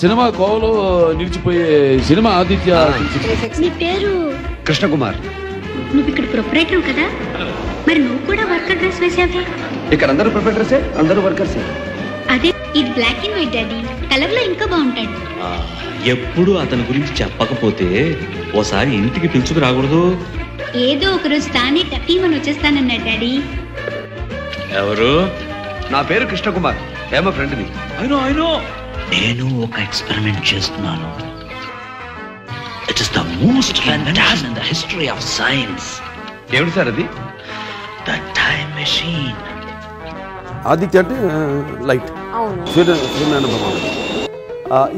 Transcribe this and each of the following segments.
Cinema కోవలో నిలిచిపోయే cinema Aditya. నీ పేరు కృష్ణకుమార్. నువ్వు ఇక్కడ ప్రొపరేటర్ కదా, మరి నువ్వు కూడా వర్కర్ డ్రెస్ వేసావే? ఇక్కడ అందరూ ప్రొపరేటర్సే, అందరూ వర్కర్సే. అదే ఇది black and white daddy, colour లో ఇంకా బాగుంటాడు. ఎప్పుడు అతని గురించి చెప్పకపోతే ఓసారి ఇంటికి పిలుచుకు రాకూడదు? ఏదో ఒక రోజు తానే టక్కీమని వచ్చేస్తానన్నాడు డాడీ. ఎవరు? నా పేరు కృష్ణకుమార్, హేమ ఫ్రెండ్ని. అయినో నేను ఒక ఎక్స్పెరిమెంట్ చేస్తున్నాను. It is the most fantastic in the history of science. ఏమిటి సార్ అది? The time machine. ఆదిత్య అంటే లైట్, సూర్యనారాయణ భగవాన్.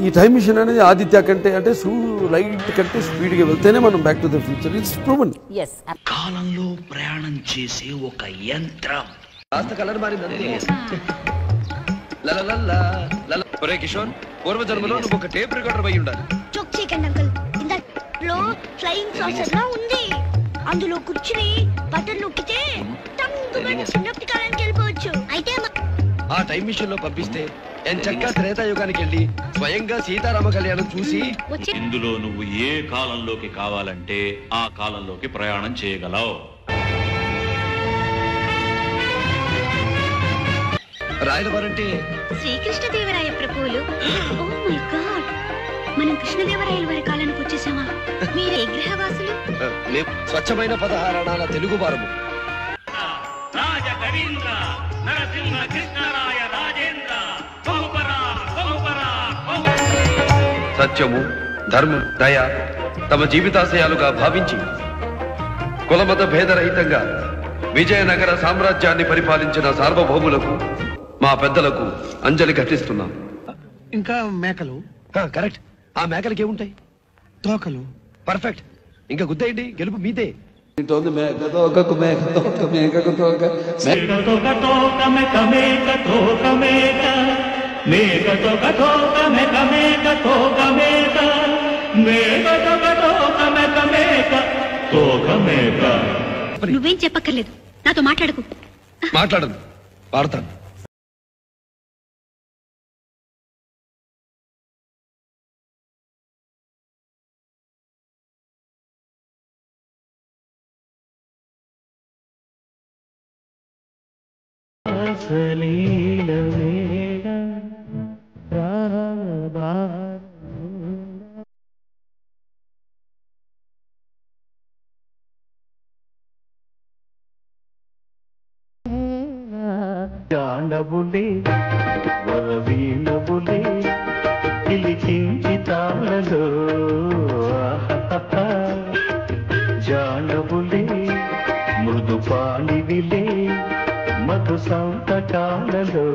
ఈ టైం మిషన్ అనేది ఆదిత్య కంటే అంటే లైట్ కంటే స్పీడ్గా వెళ్తేనే మనం back to the future. It's proven. కాలంలో ప్రయాణం చేసే ఒక యంత్రం. కాస్త కలర్ మారిందంతే. ఒరే కిషోర్, పూర్వజన్మలో నువ్వు ఒక టేప్ రికార్డర్ అయి ఉండాలి. చోక్ చేయకండి అంకుల్, ఇందులో ఫ్లయింగ్ సాసర్ లా ఉంది. అందులో కూర్చుని బటన్ నొక్కితే టంగుమని చిన్నప్పటి కాలానికి వెళ్ళిపోవచ్చు. అయితే ఆ టైం మిషన్ లో పంపిస్తే ఎంచక్కా త్రేతాయుగానికి వెళ్ళి స్వయంగా సీతారామ కళ్యాణం చూసి. ఇందులో నువ్వు ఏ కాలంలోకి కావాలంటే ఆ కాలంలోకి ప్రయాణం చేయగలవు. రాయలవారంటే శ్రీకృష్ణదేవరాయ ప్రభువులు. ఓ మై గాడ్, మనం కృష్ణదేవరాయల వారి కాలానికి వచ్చేసామా? మీరు ఏ గ్రహవాసులు? మేము స్వచ్ఛమైన పదహారణాల తెలుగు వారము. సత్యము, ధర్మం, దయ తమ జీవితాశయాలుగా భావించి కులమత భేదరహితంగా విజయనగర సామ్రాజ్యాన్ని పరిపాలించిన సార్వభౌములకు, మా పెద్దలకు అంజలి ఘటిస్తున్నాం. ఇంకా మేకలు. కరెక్ట్. ఆ మేకలకి ఏముంటాయి? తోకలు. పర్ఫెక్ట్. ఇంకా గుద్దేయండి, గెలుపు మీదే. నువ్వేం చెప్పక్కర్లేదు, నాతో మాట్లాడకు. మాట్లాడను, వాడతాను. జాండబులే వరవీణబులే పిలిచించి తాళలో జాండబులే మృదు పాణివిలే మధు సంతకాలలో